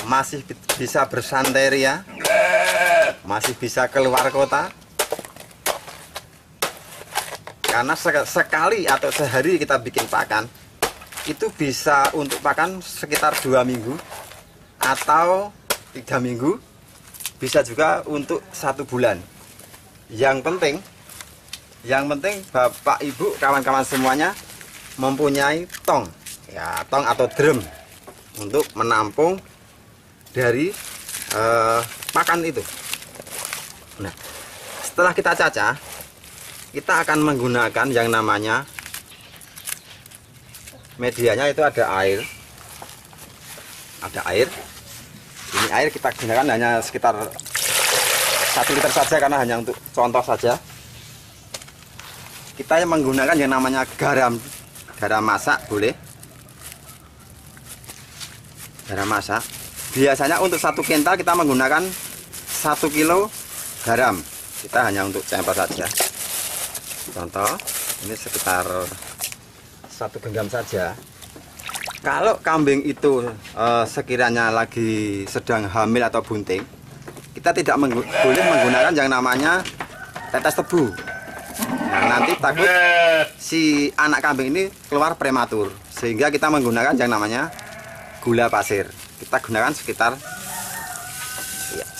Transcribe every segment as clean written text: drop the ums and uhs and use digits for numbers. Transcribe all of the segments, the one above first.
masih bisa bersanteria, masih bisa keluar kota. Karena sekali atau sehari kita bikin pakan, itu bisa untuk pakan sekitar 2 minggu atau 3 minggu, bisa juga untuk 1 bulan. Yang penting Bapak Ibu kawan-kawan semuanya mempunyai tong, ya, tong atau drum untuk menampung dari pakan itu. Nah, setelah kita cacah, kita akan menggunakan yang namanya medianya, itu ada air. Ini air kita gunakan hanya sekitar 1 liter saja, karena hanya untuk contoh saja. Kita yang menggunakan yang namanya garam masak, boleh garam masak. Biasanya untuk 1 kental kita menggunakan 1 kilo garam. Kita hanya untuk sampel saja. Contoh, ini sekitar 1 genggam saja. Kalau kambing itu sekiranya lagi sedang hamil atau bunting, kita tidak boleh menggunakan yang namanya tetes tebu. Nah, nanti takut si anak kambing ini keluar prematur, sehingga kita menggunakan yang namanya gula pasir. Kita gunakan sekitar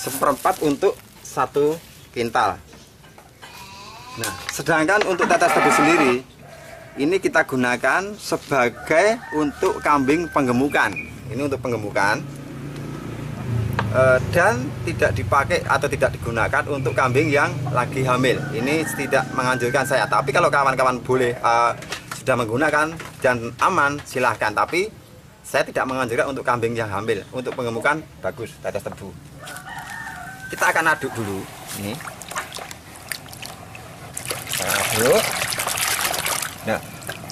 1/4 untuk 1 kintal. Nah, sedangkan untuk tetes tebu sendiri, ini kita gunakan sebagai untuk kambing penggemukan. Ini untuk penggemukan, dan tidak dipakai atau tidak digunakan untuk kambing yang lagi hamil. Ini tidak menganjurkan saya. Tapi kalau kawan-kawan boleh sudah menggunakan dan aman, silahkan. Tapi saya tidak menganjurkan untuk kambing yang hamil. Untuk penggemukan bagus tetes tebu. Kita akan aduk dulu. Ini aduk. Nah,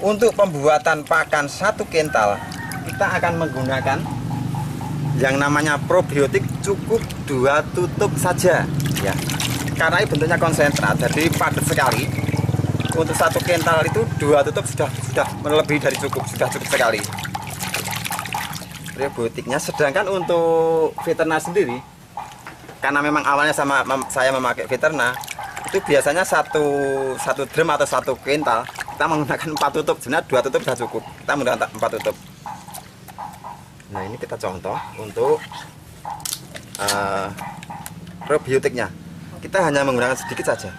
untuk pembuatan pakan 1 kental, kita akan menggunakan yang namanya probiotik, cukup 2 tutup saja, ya. Karena ini bentuknya konsentrat, jadi padat sekali. Untuk 1 kental itu 2 tutup sudah melebihi dari cukup, sudah cukup sekali probiotiknya. Sedangkan untuk veterina sendiri, karena memang awalnya saya memakai veterina, itu biasanya satu drum atau 1 kental kita menggunakan 4 tutup. Sebenarnya 2 tutup sudah cukup, kita menggunakan 4 tutup. Nah, ini kita contoh untuk probiotiknya. Kita hanya menggunakan sedikit saja.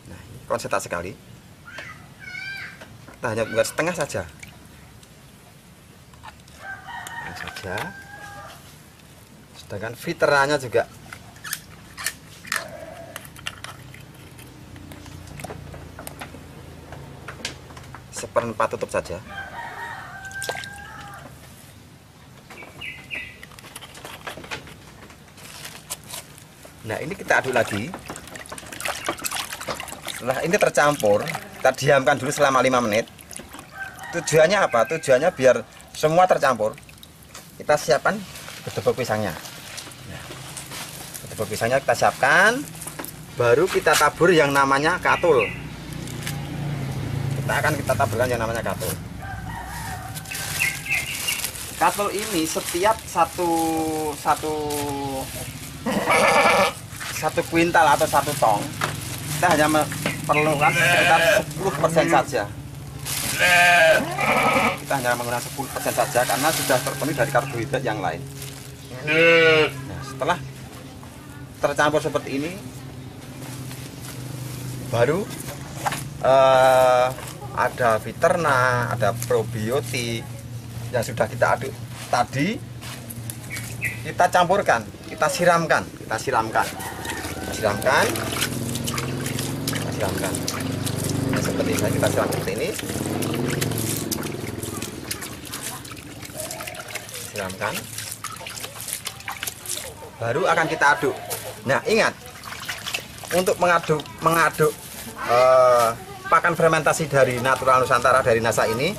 Nah, ini konsentrat sekali. Kita hanya menggunakan setengah saja. Sedangkan veterananya juga seperempat tutup saja. Nah, ini kita aduk lagi. Setelah ini tercampur, kita diamkan dulu selama 5 menit. Tujuannya apa? Tujuannya biar semua tercampur. Kita siapkan gedebok pisangnya. Nah, gedebok pisangnya kita siapkan, baru kita tabur yang namanya katul. Kita taburkan yang namanya katul. Katul ini setiap satu kuintal atau 1 tong, kita hanya memerlukan sekitar 10% saja. Kita hanya menggunakan 10% saja karena sudah terpenuhi dari karbohidrat yang lain. Nah, setelah tercampur seperti ini, baru ada veterina, ada probiotik yang sudah kita aduk tadi, kita campurkan, kita siramkan. Nah, seperti ini, kita siram seperti ini. Siramkan, baru akan kita aduk. Nah, ingat, untuk mengaduk pakan fermentasi dari Natural Nusantara, dari NASA ini,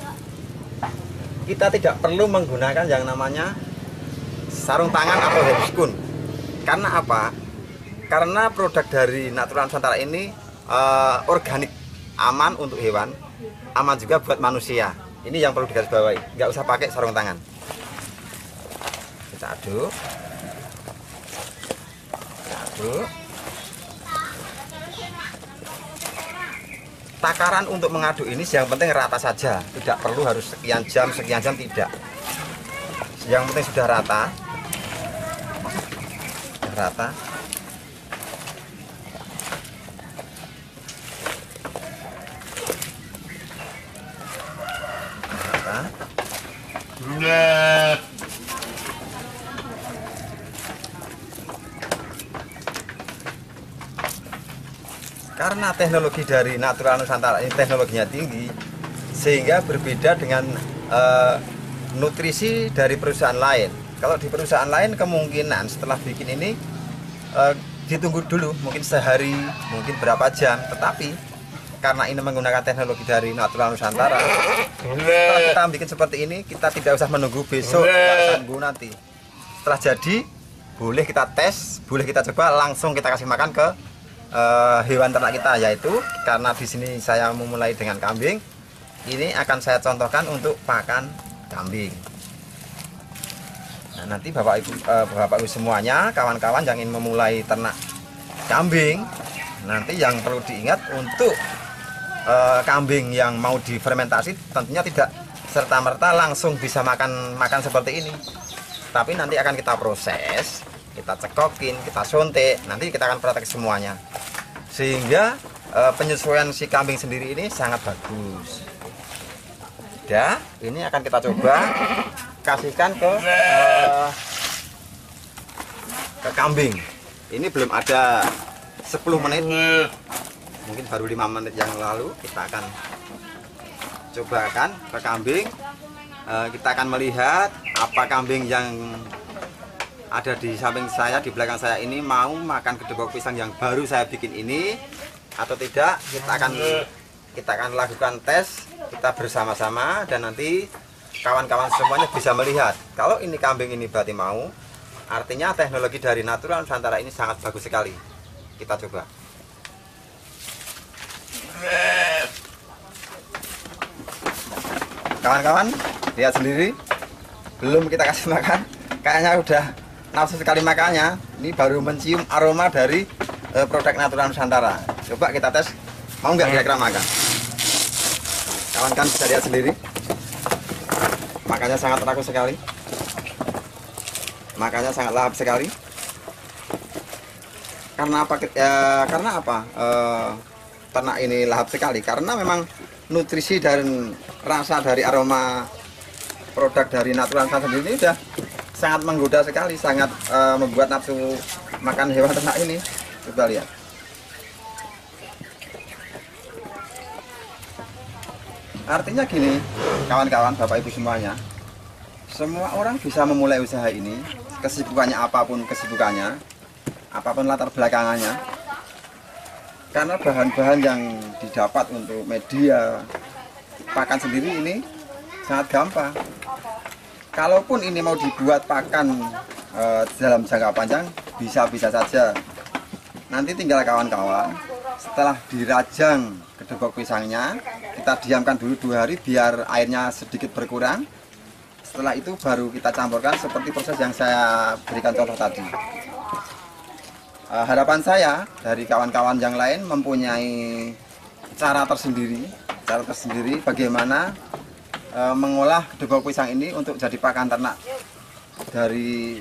kita tidak perlu menggunakan yang namanya sarung tangan atau handscoon. Karena apa? Karena produk dari Natural Nusantara ini organik, aman untuk hewan, aman juga buat manusia. Ini yang perlu digarisbawahi, nggak usah pakai sarung tangan. Kita aduk. Takaran untuk mengaduk ini yang penting rata saja, tidak perlu harus sekian jam tidak. Yang penting sudah rata. Rata. Karena teknologi dari Natural Nusantara ini teknologinya tinggi, sehingga berbeda dengan nutrisi dari perusahaan lain. Kalau di perusahaan lain kemungkinan setelah bikin ini ditunggu dulu, mungkin sehari, mungkin berapa jam. Tetapi karena ini menggunakan teknologi dari Natural Nusantara, setelah kita bikin seperti ini, kita tidak usah menunggu besok, tunggu nanti. Setelah jadi, boleh kita tes, boleh kita coba, langsung kita kasih makan ke hewan ternak kita, yaitu karena di sini saya memulai dengan kambing. Ini akan saya contohkan untuk pakan kambing. Nah, nanti Bapak Ibu semuanya, kawan-kawan yang ingin memulai ternak kambing, nanti yang perlu diingat untuk kambing yang mau difermentasi tentunya tidak serta-merta langsung bisa makan seperti ini. Tapi nanti akan kita proses, kita cekokin, kita suntik, nanti kita akan praktek semuanya. Sehingga penyesuaian si kambing sendiri ini sangat bagus. Ya, ini akan kita coba kasihkan ke kambing. Ini belum ada 10 menit, mungkin baru 5 menit yang lalu kita akan cobakan ke kambing. Kita akan melihat apa kambing yang ada di samping saya, di belakang saya ini mau makan kedebok pisang yang baru saya bikin ini atau tidak. Kita akan lakukan tes kita bersama-sama, dan nanti kawan-kawan semuanya bisa melihat kalau ini kambing ini berarti mau, artinya teknologi dari Natural Nusantara ini sangat bagus sekali. Kita coba. Kawan-kawan lihat sendiri, belum kita kasih makan, kayaknya udah nafsu sekali makannya. Ini baru mencium aroma dari produk Natural Nusantara. Coba kita tes, mau nggak kira-kira makan? Kawan-kawan bisa lihat sendiri, makannya sangat rakus sekali, makannya sangat lahap sekali. Karena apa? Ternak ini lahap sekali karena memang nutrisi dan rasa dari aroma produk dari Natural Nusantara sendiri ini sudah sangat menggoda sekali, sangat membuat nafsu makan hewan ternak ini. Coba lihat. Artinya gini, kawan-kawan, Bapak Ibu semuanya, semua orang bisa memulai usaha ini, kesibukannya apapun kesibukannya, apapun latar belakangannya, karena bahan-bahan yang didapat untuk media pakan sendiri ini sangat gampang. Kalaupun ini mau dibuat pakan dalam jangka panjang, bisa-bisa saja. Nanti tinggal kawan-kawan, setelah dirajang kedebok pisangnya, kita diamkan dulu 2 hari biar airnya sedikit berkurang. Setelah itu baru kita campurkan seperti proses yang saya berikan contoh tadi. Harapan saya dari kawan-kawan yang lain mempunyai cara tersendiri bagaimana mengolah kedebok pisang ini untuk jadi pakan ternak dari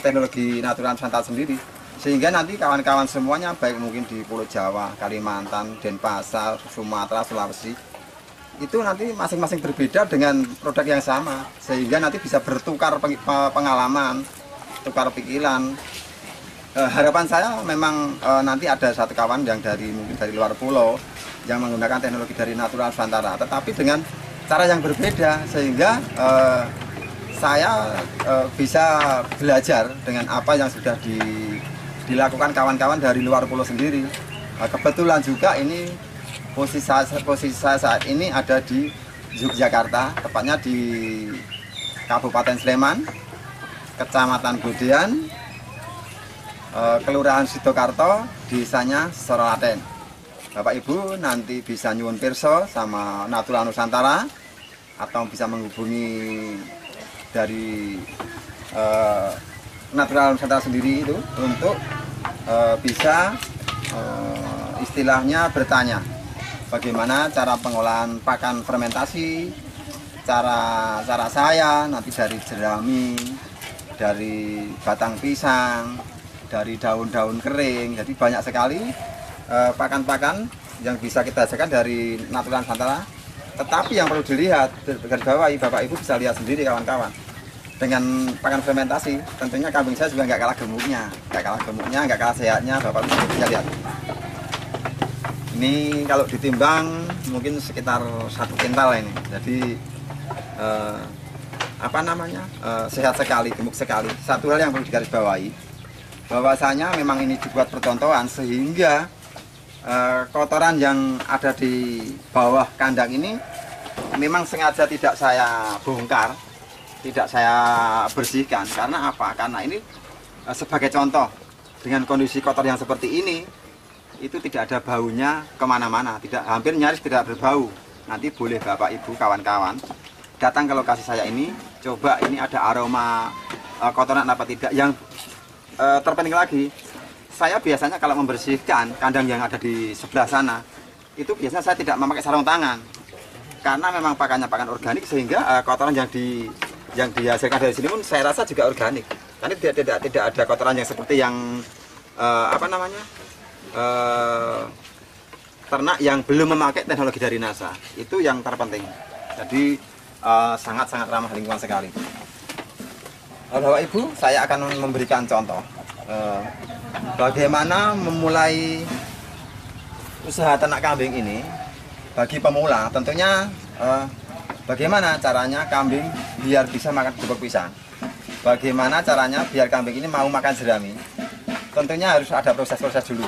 teknologi Natural Nusantara sendiri. Sehingga nanti kawan-kawan semuanya, baik mungkin di Pulau Jawa, Kalimantan, Denpasar, Sumatera, Sulawesi, itu nanti masing-masing berbeda dengan produk yang sama. Sehingga nanti bisa bertukar pengalaman, tukar pikiran. Harapan saya memang nanti ada satu kawan yang mungkin dari luar pulau yang menggunakan teknologi dari Natural Nusantara, tetapi dengan cara yang berbeda, sehingga saya bisa belajar dengan apa yang sudah dilakukan kawan-kawan dari luar pulau sendiri. Kebetulan juga ini posisi saya saat ini ada di Yogyakarta, tepatnya di Kabupaten Sleman, Kecamatan Bodean, Kelurahan Sidokarto, desanya Sorolaten. Bapak Ibu nanti bisa nyuwun pirsa sama Natural Nusantara, atau bisa menghubungi dari Natural Nusantara sendiri itu untuk bisa istilahnya bertanya bagaimana cara pengolahan pakan fermentasi, cara saya nanti dari jerami, dari batang pisang, dari daun-daun kering. Jadi banyak sekali pakan-pakan yang bisa kita hasilkan dari Natural Nusantara. Tetapi yang perlu dilihat, garis bawahi, Bapak Ibu bisa lihat sendiri kawan-kawan. Dengan pakan fermentasi, tentunya kambing saya juga nggak kalah gemuknya, nggak kalah sehatnya. Bapak Ibu bisa lihat. Ini kalau ditimbang mungkin sekitar 1 kintal ini. Jadi sehat sekali, gemuk sekali. Satu hal yang perlu digarisbawahi, bahwasanya memang ini dibuat percontohan sehingga kotoran yang ada di bawah kandang ini memang sengaja tidak saya bongkar, tidak saya bersihkan. Karena apa? Karena ini sebagai contoh, dengan kondisi kotor yang seperti ini, itu tidak ada baunya kemana-mana, hampir nyaris tidak berbau. Nanti boleh Bapak Ibu kawan-kawan datang ke lokasi saya ini, coba ini ada aroma kotoran apa tidak. Yang terpenting lagi, saya biasanya kalau membersihkan kandang yang ada di sebelah sana, itu biasanya saya tidak memakai sarung tangan, karena memang pakannya pakan organik, sehingga kotoran yang dihasilkan dari sini pun saya rasa juga organik. Karena tidak ada kotoran yang seperti yang ternak yang belum memakai teknologi dari NASA. Itu yang terpenting. Jadi sangat-sangat ramah lingkungan sekali. Bapak Ibu, saya akan memberikan contoh bagaimana memulai usaha ternak kambing ini bagi pemula. Tentunya bagaimana caranya kambing biar bisa makan bubuk pisang, bagaimana caranya biar kambing ini mau makan jerami. Tentunya harus ada proses-proses dulu.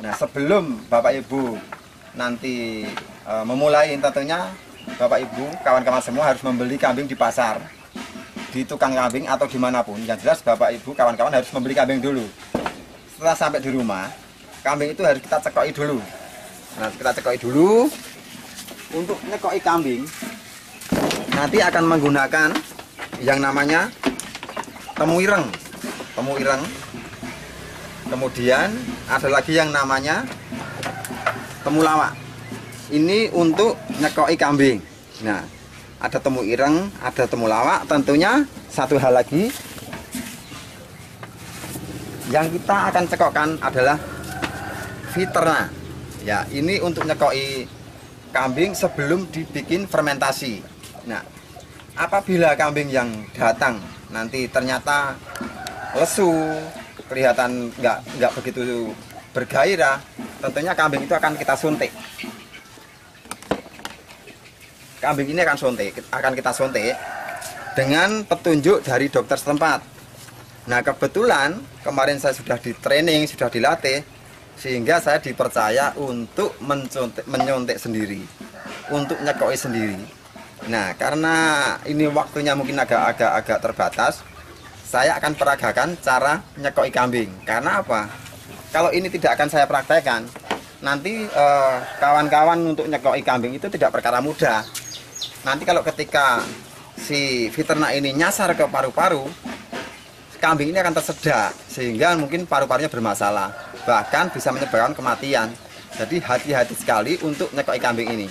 Nah, sebelum Bapak Ibu nanti memulai, tentunya Bapak Ibu, kawan-kawan semua harus membeli kambing di pasar, di tukang kambing atau dimanapun. Yang jelas Bapak Ibu, kawan-kawan harus membeli kambing dulu. Setelah sampai di rumah, kambing itu harus kita cekoki dulu. Nah, kita cekoki dulu. Untuk nyekoki kambing, nanti akan menggunakan yang namanya temu ireng. Kemudian ada lagi yang namanya temulawak. Ini untuk nyekoki kambing. Nah, ada temu ireng, ada temulawak. Tentunya satu hal lagi yang kita akan cekokkan adalah Viterna. Ya, ini untuk nyekoki kambing sebelum dibikin fermentasi. Nah, apabila kambing yang datang nanti ternyata lesu, kelihatan nggak begitu bergairah, tentunya kambing itu akan kita suntik. Kambing ini akan kita suntik dengan petunjuk dari dokter setempat. Nah, kebetulan kemarin saya sudah di training, sudah dilatih, sehingga saya dipercaya untuk menyuntik sendiri, untuk nyekoki sendiri. Nah, karena ini waktunya mungkin agak terbatas, saya akan peragakan cara nyekoki kambing. Karena apa? Kalau ini tidak akan saya praktekkan, nanti kawan-kawan untuk nyekoki kambing itu tidak perkara mudah. Nanti kalau ketika si Viterna ini nyasar ke paru-paru, kambing ini akan tersedak, sehingga mungkin paru-parunya bermasalah, bahkan bisa menyebabkan kematian. Jadi hati-hati sekali untuk nyekoki kambing ini.